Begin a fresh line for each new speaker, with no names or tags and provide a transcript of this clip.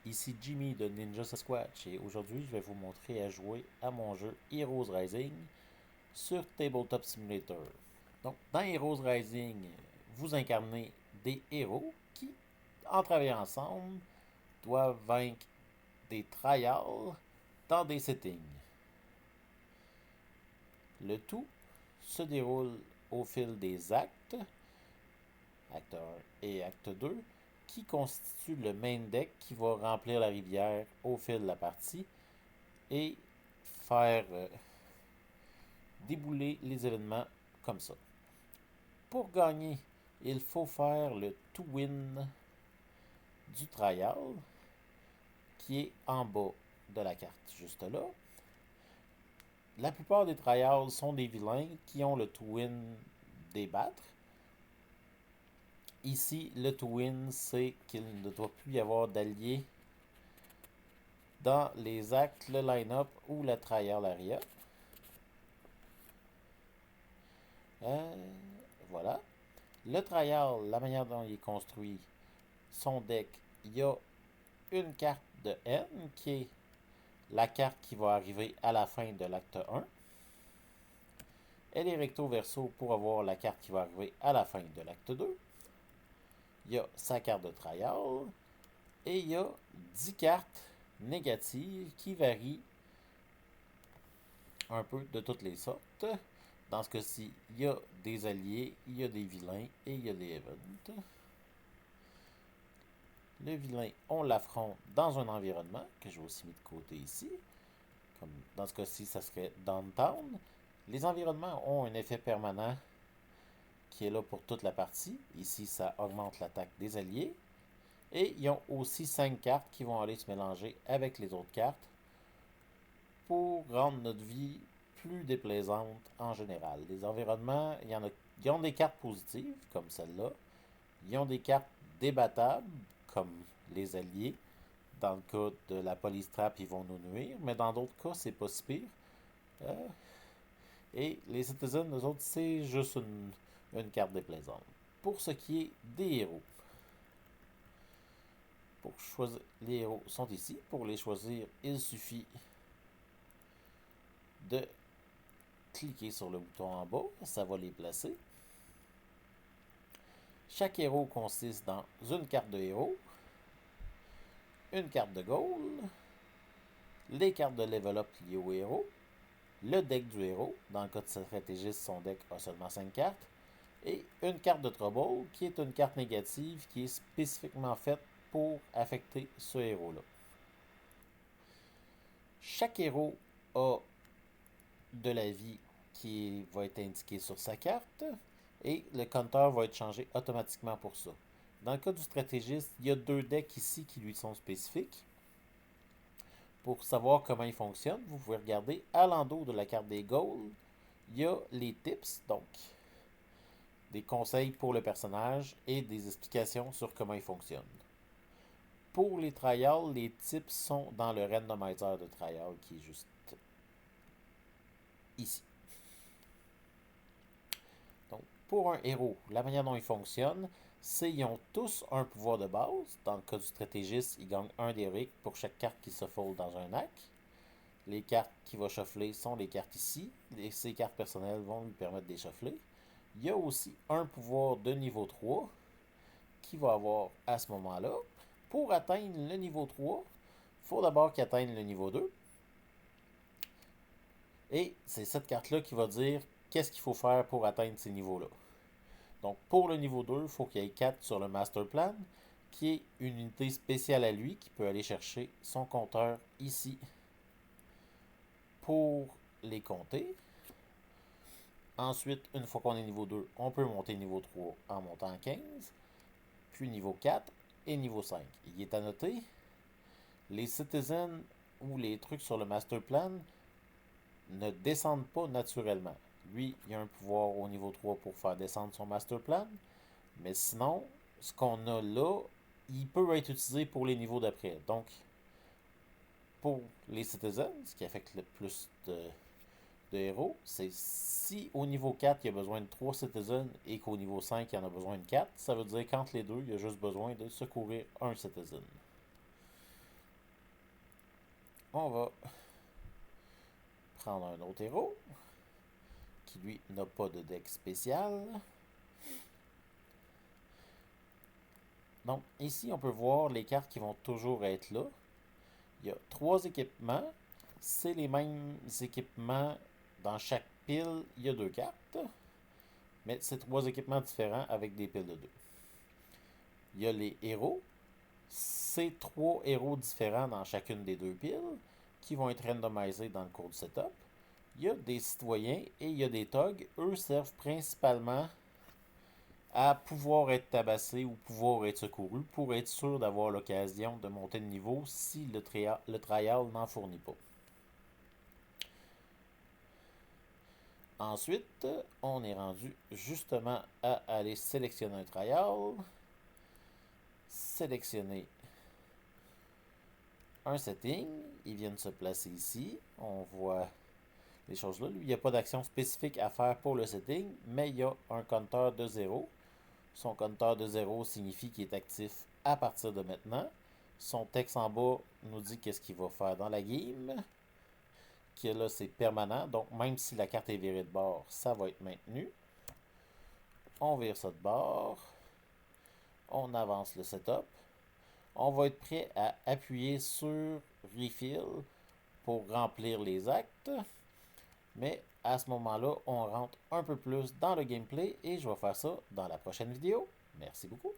ici Jimmy de Ninja Sasquatch et aujourd'hui je vais vous montrer à jouer à mon jeu Heroes Rising sur Tabletop Simulator. Donc dans Heroes Rising, vous incarnez des héros qui, en travaillant ensemble, doivent vaincre des trials dans des settings. Le tout se déroule au fil des actes, acte 1 et acte 2, qui constitue le main deck qui va remplir la rivière au fil de la partie et faire débouler les événements comme ça. Pour gagner, il faut faire le to win du trial qui est en bas de la carte, juste là. La plupart des trials sont des vilains qui ont le to win des battre. Ici, le to win, c'est qu'il ne doit plus y avoir d'alliés dans les actes, le line-up ou la trial area. Euh, voilà. Le trial, la manière dont il est construit, son deck, il y a une carte de N qui est la carte qui va arriver à la fin de l'acte 1. Elle est recto verso pour avoir la carte qui va arriver à la fin de l'acte 2. Il y a sa carte de trial et il y a 10 cartes négatives qui varient un peu de toutes les sortes. Dans ce cas-ci, il y a des alliés, il y a des vilains et il y a des events. Le vilain, on l'affronte dans un environnement que j'ai aussi mis de côté ici. Comme dans ce cas-ci, ça serait Downtown. Les environnements ont un effet permanent qui est là pour toute la partie. Ici, ça augmente l'attaque des alliés. Et ils ont aussi 5 cartes qui vont aller se mélanger avec les autres cartes pour rendre notre vie plus déplaisante en général. Les environnements, ils ont des cartes positives, comme celle-là. Ils ont des cartes débattables, comme les alliés. Dans le cas de la police trap, ils vont nous nuire, mais dans d'autres cas, c'est pas si pire. Euh, et les citizens, nous autres, c'est juste une carte déplaisante. Pour ce qui est des héros, pour choisir, les héros sont ici. Pour les choisir, il suffit de cliquer sur le bouton en bas, ça va les placer. Chaque héros consiste dans une carte de héros, une carte de goal, les cartes de level up liées au héros, le deck du héros, dans le cas de stratégiste, son deck a seulement 5 cartes, et une carte de trouble qui est une carte négative qui est spécifiquement faite pour affecter ce héros-là. Chaque héros a de la vie qui va être indiqué sur sa carte et le compteur va être changé automatiquement pour ça. Dans le cas du stratégiste, il y a 2 decks ici qui lui sont spécifiques. Pour savoir comment ils fonctionnent, vous pouvez regarder à l'endos de la carte des goals, il y a les tips, donc des conseils pour le personnage et des explications sur comment ils fonctionnent. Pour les trials, les tips sont dans le randomizer de trial qui est juste ici. Donc, pour un héros, la manière dont il fonctionne, c'est qu'ils ont tous un pouvoir de base. Dans le cas du stratégiste, il gagne un d'héroïque pour chaque carte qui se fold dans un hack. Les cartes qu'il va shuffler sont les cartes ici. Et ces cartes personnelles vont lui permettre d'échauffer. Il y a aussi un pouvoir de niveau 3 qu'il va avoir à ce moment-là. Pour atteindre le niveau 3, il faut d'abord qu'il atteigne le niveau 2. Et c'est cette carte-là qui va dire qu'est-ce qu'il faut faire pour atteindre ces niveaux-là. Donc pour le niveau 2, il faut qu'il y ait 4 sur le master plan, qui est une unité spéciale à lui qui peut aller chercher son compteur ici pour les compter. Ensuite, une fois qu'on est niveau 2, on peut monter niveau 3 en montant à 15, puis niveau 4 et niveau 5. Il est à noter, les citizens ou les trucs sur le master plan ne descendent pas naturellement. Lui, il a un pouvoir au niveau 3 pour faire descendre son master plan, mais sinon, ce qu'on a là, il peut être utilisé pour les niveaux d'après. Donc, pour les citizens, ce qui affecte le plus de héros, c'est si au niveau 4, il y a besoin de 3 citizens et qu'au niveau 5, il y en a besoin de 4, ça veut dire qu'entre les deux, il y a juste besoin de secourir un citizen. On va prendre un autre héros qui lui n'a pas de deck spécial. Donc ici on peut voir les cartes qui vont toujours être là. Il y a 3 équipements. C'est les mêmes équipements dans chaque pile. Il y a 2 cartes. Mais c'est 3 équipements différents avec des piles de 2. Il y a les héros. C'est 3 héros différents dans chacune des 2 piles qui vont être randomisés dans le cours du setup. Il y a des citoyens et il y a des thugs. Eux servent principalement à pouvoir être tabassés ou pouvoir être secourus pour être sûr d'avoir l'occasion de monter de niveau si le trial n'en fournit pas. Ensuite, on est rendu justement à aller sélectionner un trial, sélectionner un setting, ils viennent se placer ici, on voit les choses là. Lui, il n'y a pas d'action spécifique à faire pour le setting, mais il y a un compteur de 0. Son compteur de 0 signifie qu'il est actif à partir de maintenant. Son texte en bas nous dit qu'est-ce qu'il va faire dans la game. Que là, c'est permanent. Donc, même si la carte est virée de bord, ça va être maintenu. On vire ça de bord. On avance le setup. On va être prêt à appuyer sur Refill pour remplir les actes. Mais à ce moment-là, on rentre un peu plus dans le gameplay et je vais faire ça dans la prochaine vidéo. Merci beaucoup.